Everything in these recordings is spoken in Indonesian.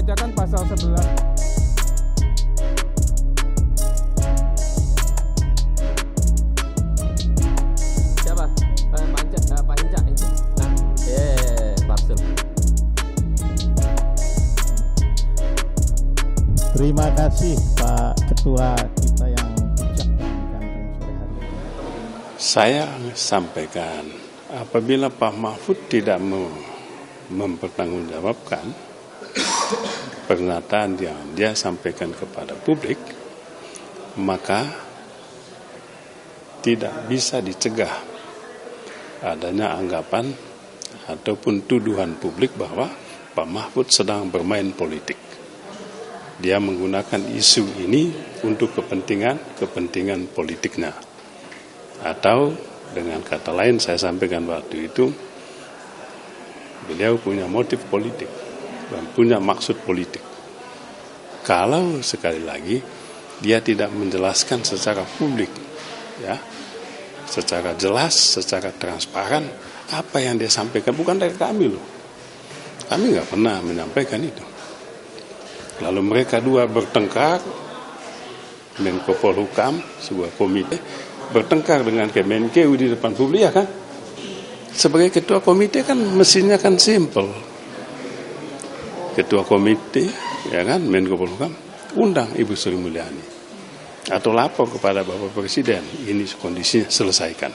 membacakan pasal 11. Siapa? Pak Hinca. Nah, maksud. Terima kasih Pak Ketua kita yang bijak dan ganteng sore hari ini. Saya sampaikan apabila Pak Mahfud tidak mempertanggungjawabkan pernyataan yang dia sampaikan kepada publik, maka tidak bisa dicegah adanya anggapan ataupun tuduhan publik bahwa Pak Mahfud sedang bermain politik. Dia menggunakan isu ini untuk kepentingan politiknya. Atau dengan kata lain saya sampaikan waktu itu, beliau punya motif politik dan punya maksud politik. Kalau sekali lagi dia tidak menjelaskan secara publik, ya, secara jelas, secara transparan apa yang dia sampaikan, bukan dari kami loh. Kami nggak pernah menyampaikan itu. Lalu mereka dua bertengkar, Menko Polhukam, sebuah komite, bertengkar dengan Kemenkeu di depan publik, ya kan? Sebagai ketua komite kan mesinnya kan simple. Ketua komite, ya kan, Menko Polhukam, undang Ibu Sri Mulyani. Atau lapor kepada Bapak Presiden, ini kondisinya, selesaikan.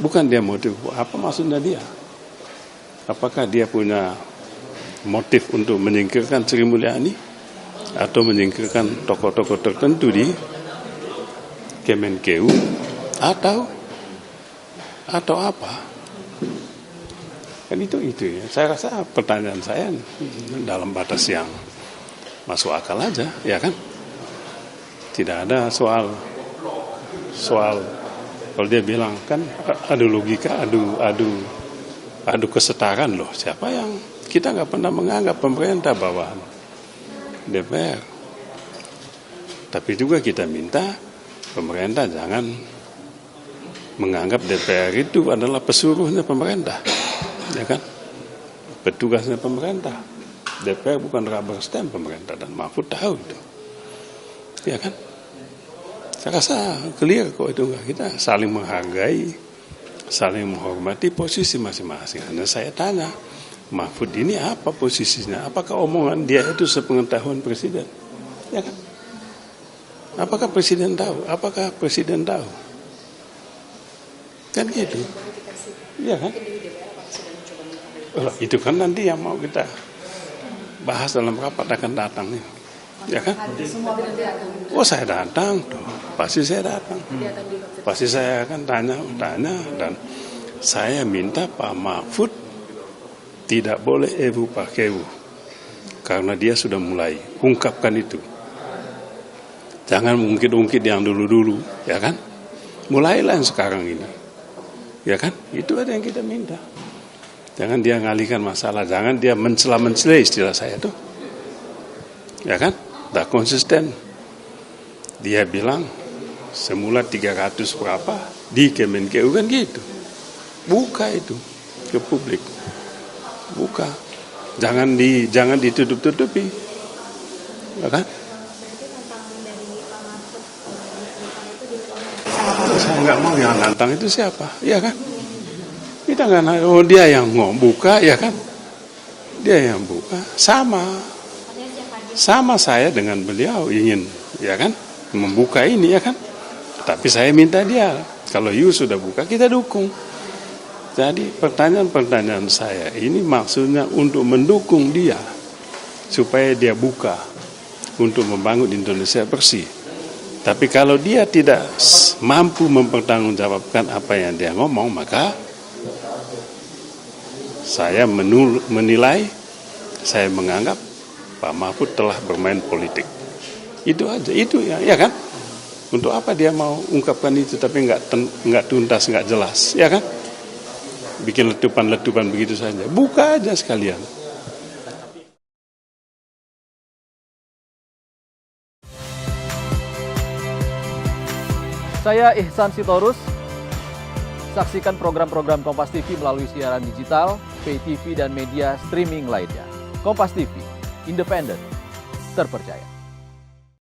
Bukan dia motif, apa maksudnya dia? Apakah dia punya motif untuk menyingkirkan Sri Mulyani atau menyingkirkan tokoh-tokoh tertentu di Kemenkeu atau apa? Kan itu ya. Saya rasa pertanyaan saya dalam batas yang masuk akal aja, ya kan? Tidak ada soal kalau dia bilang kan adu logika, adu kesetaraan loh. Siapa yang kita nggak pernah menganggap pemerintah bawahan DPR. Tapi juga kita minta pemerintah jangan menganggap DPR itu adalah pesuruhnya pemerintah, ya kan? Petugasnya pemerintah. DPR bukan rubber stamp pemerintah, dan Mahfud tahu itu, ya kan? Saya rasa clear kok itu. Kita saling menghargai, saling menghormati posisi masing-masing. Hanya saya tanya, Mahfud ini apa posisinya? Apakah omongan dia itu sepengetahuan Presiden? Ya kan? Apakah Presiden tahu? Kan gitu. Iya kan? Itu kan nanti yang mau kita bahas dalam rapat akan datang nih. Ya kan? Oh, saya datang tuh. Pasti saya datang. Pasti saya akan tanya dan saya minta Pak Mahfud tidak boleh ewu pakewu, karena dia sudah mulai ungkapkan itu. Jangan ungkit-ungkit yang dulu-dulu, ya kan? Mulailah yang sekarang ini, ya kan? Itu ada yang kita minta. Jangan dia ngalihkan masalah, jangan dia mencela-mencela, istilah saya tuh, ya kan? Tak konsisten. Dia bilang semula 300 berapa di Kemenkeu kan gitu. Buka itu ke publik. Buka, jangan ditutup-tutupi, ya kan? Saya nggak mau yang nantang itu siapa, ya kan? Kita nggak, oh dia yang buka, ya kan? Dia yang buka, sama saya dengan beliau ingin, ya kan, membuka ini, ya kan? Tapi saya minta dia, kalau you sudah buka kita dukung. Jadi pertanyaan-pertanyaan saya ini maksudnya untuk mendukung dia supaya dia buka untuk membangun Indonesia bersih. Tapi kalau dia tidak mampu mempertanggungjawabkan apa yang dia ngomong, maka saya menilai, saya menganggap Pak Mahfud telah bermain politik. Itu aja, itu ya kan? Untuk apa dia mau ungkapkan itu tapi nggak tuntas, nggak jelas, ya kan? Bikin letupan-letupan begitu saja. Buka aja sekalian. Saya Ihsan Sitorus. Saksikan program-program Kompas TV melalui siaran digital, pay TV, dan media streaming lainnya. Kompas TV, independen, terpercaya.